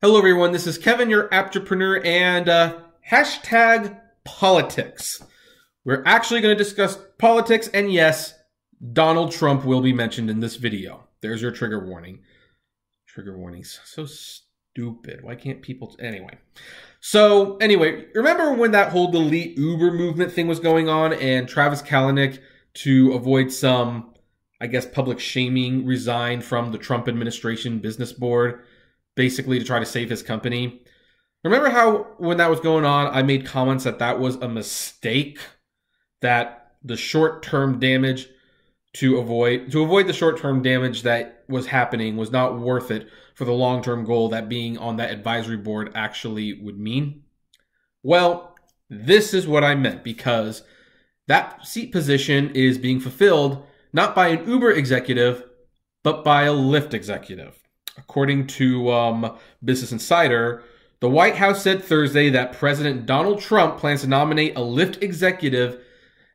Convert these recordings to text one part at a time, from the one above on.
Hello everyone, this is Kevin, your entrepreneur, and hashtag politics. We're actually going to discuss politics, and yes, Donald Trump will be mentioned in this video. There's your trigger warning. Trigger warnings. So stupid. Why can't people... Anyway, remember when that whole delete Uber movement thing was going on, and Travis Kalanick, to avoid some, I guess, public shaming, resigned from the Trump administration business board, basically to try to save his company? Remember how when that was going on, I made comments that that was a mistake, that the short-term damage to avoid the short-term damage that was happening was not worth it for the long-term goal that being on that advisory board actually would mean? Well, this is what I meant, because that seat position is being fulfilled not by an Uber executive, but by a Lyft executive. According to Business Insider, the White House said Thursday that President Donald Trump plans to nominate a Lyft executive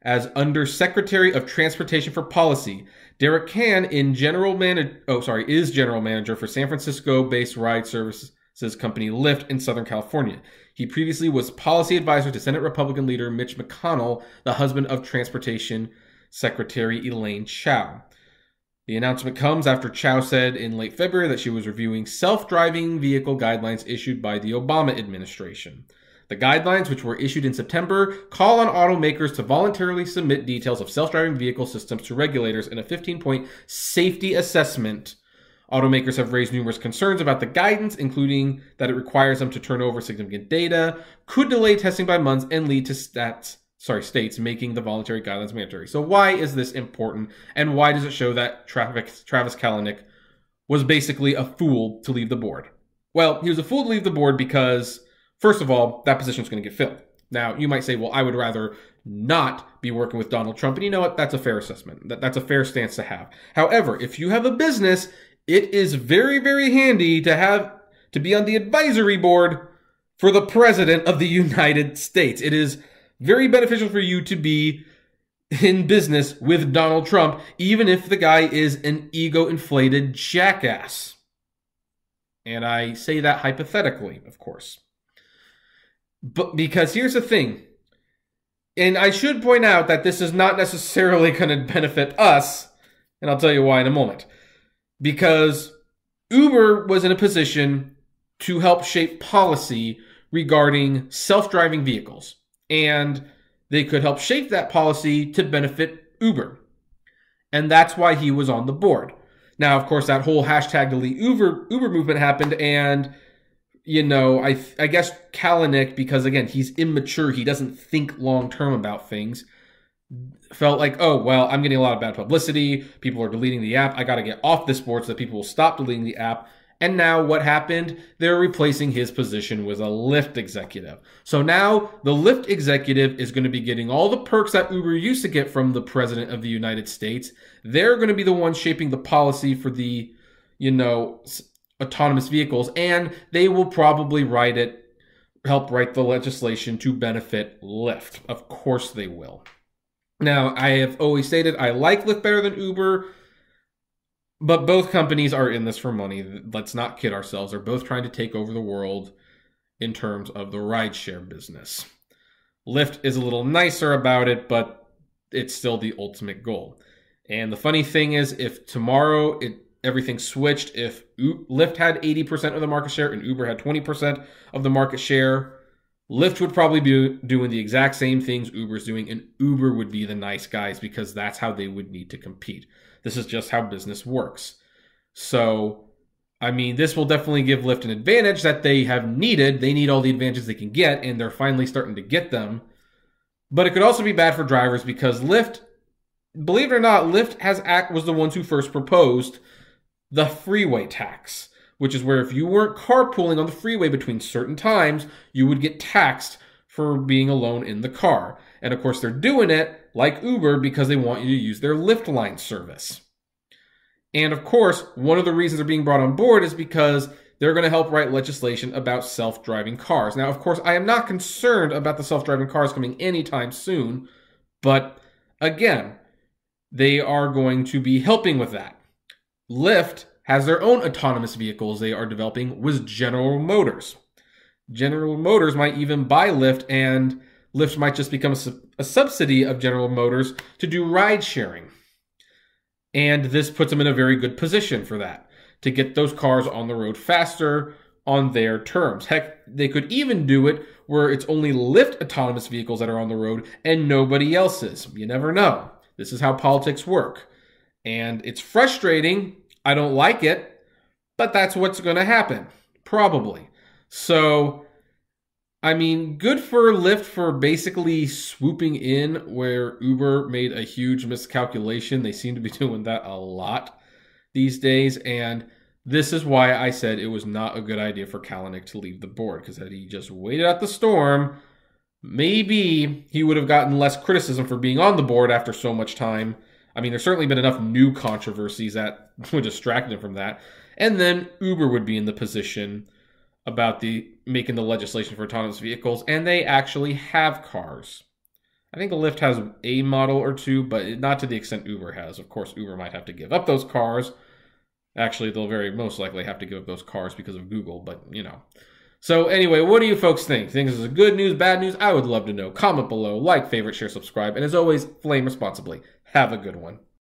as Undersecretary of Transportation for Policy. Derek Can is general manager for San Francisco-based ride services company Lyft in Southern California. He previously was policy advisor to Senate Republican leader Mitch McConnell, the husband of Transportation Secretary Elaine Chao. The announcement comes after Chao said in late February that she was reviewing self-driving vehicle guidelines issued by the Obama administration. The guidelines, which were issued in September, call on automakers to voluntarily submit details of self-driving vehicle systems to regulators in a 15-point safety assessment. Automakers have raised numerous concerns about the guidance, including that it requires them to turn over significant data, could delay testing by months, and lead to states making the voluntary guidelines mandatory. So why is this important, and why does it show that Travis Kalanick was basically a fool to leave the board? Well, he was a fool to leave the board because, first of all, that position is going to get filled. Now, you might say, well, I would rather not be working with Donald Trump. And you know what? That's a fair assessment. That's a fair stance to have. However, if you have a business, it is very, very handy to be on the advisory board for the President of the United States. It is very beneficial for you to be in business with Donald Trump, even if the guy is an ego-inflated jackass. And I say that hypothetically, of course. But because here's the thing, and I should point out that this is not necessarily going to benefit us, and I'll tell you why in a moment. Because Uber was in a position to help shape policy regarding self-driving vehicles. And they could help shape that policy to benefit Uber. And that's why he was on the board. Now, of course, that whole hashtag delete Uber movement happened. And, you know, I guess Kalanick, because, again, he's immature, he doesn't think long-term about things, felt like, oh, well, I'm getting a lot of bad publicity. People are deleting the app. I got to get off this board so that people will stop deleting the app. And now what happened? They're replacing his position with a Lyft executive. So now the Lyft executive is going to be getting all the perks that Uber used to get from the President of the United States. They're going to be the ones shaping the policy for the, autonomous vehicles. And they will probably help write the legislation to benefit Lyft. Of course they will. Now, I have always stated I like Lyft better than Uber, but both companies are in this for money. Let's not kid ourselves. They're both trying to take over the world in terms of the rideshare business. Lyft is a little nicer about it, but it's still the ultimate goal. And the funny thing is, if tomorrow everything switched, if Lyft had 80% of the market share and Uber had 20% of the market share, Lyft would probably be doing the exact same things Uber's doing, and Uber would be the nice guys because that's how they would need to compete. This is just how business works. So, I mean, this will definitely give Lyft an advantage that they have needed. They need all the advantages they can get, and they're finally starting to get them. But it could also be bad for drivers because Lyft, believe it or not, Lyft was the ones who first proposed the freeway tax, which is where if you weren't carpooling on the freeway between certain times, you would get taxed for being alone in the car. And of course, they're doing it like Uber because they want you to use their Lyft line service. And of course, one of the reasons they're being brought on board is because they're going to help write legislation about self-driving cars. Now, of course, I am not concerned about the self-driving cars coming anytime soon, but again, they are going to be helping with that. Lyft has their own autonomous vehicles they are developing with General Motors. General Motors might even buy Lyft, and Lyft might just become a subsidy of General Motors to do ride sharing. And this puts them in a very good position for that, to get those cars on the road faster on their terms. Heck, they could even do it where it's only Lyft autonomous vehicles that are on the road and nobody else's. You never know. This is how politics work. And it's frustrating. I don't like it, but that's what's going to happen, probably. So, I mean, good for Lyft for basically swooping in where Uber made a huge miscalculation. They seem to be doing that a lot these days, and this is why I said it was not a good idea for Kalanick to leave the board, because had he just waited out the storm, maybe he would have gotten less criticism for being on the board after so much time. I mean, there's certainly been enough new controversies that would distract him from that. And then Uber would be in the position about making the legislation for autonomous vehicles, and they actually have cars. I think the Lyft has a model or two, but not to the extent Uber has. Of course, Uber might have to give up those cars. Actually, they'll very most likely have to give up those cars because of Google, but you know. So anyway, what do you folks think? Think this is good news, bad news? I would love to know. Comment below, like, favorite, share, subscribe, and as always, flame responsibly. Have a good one.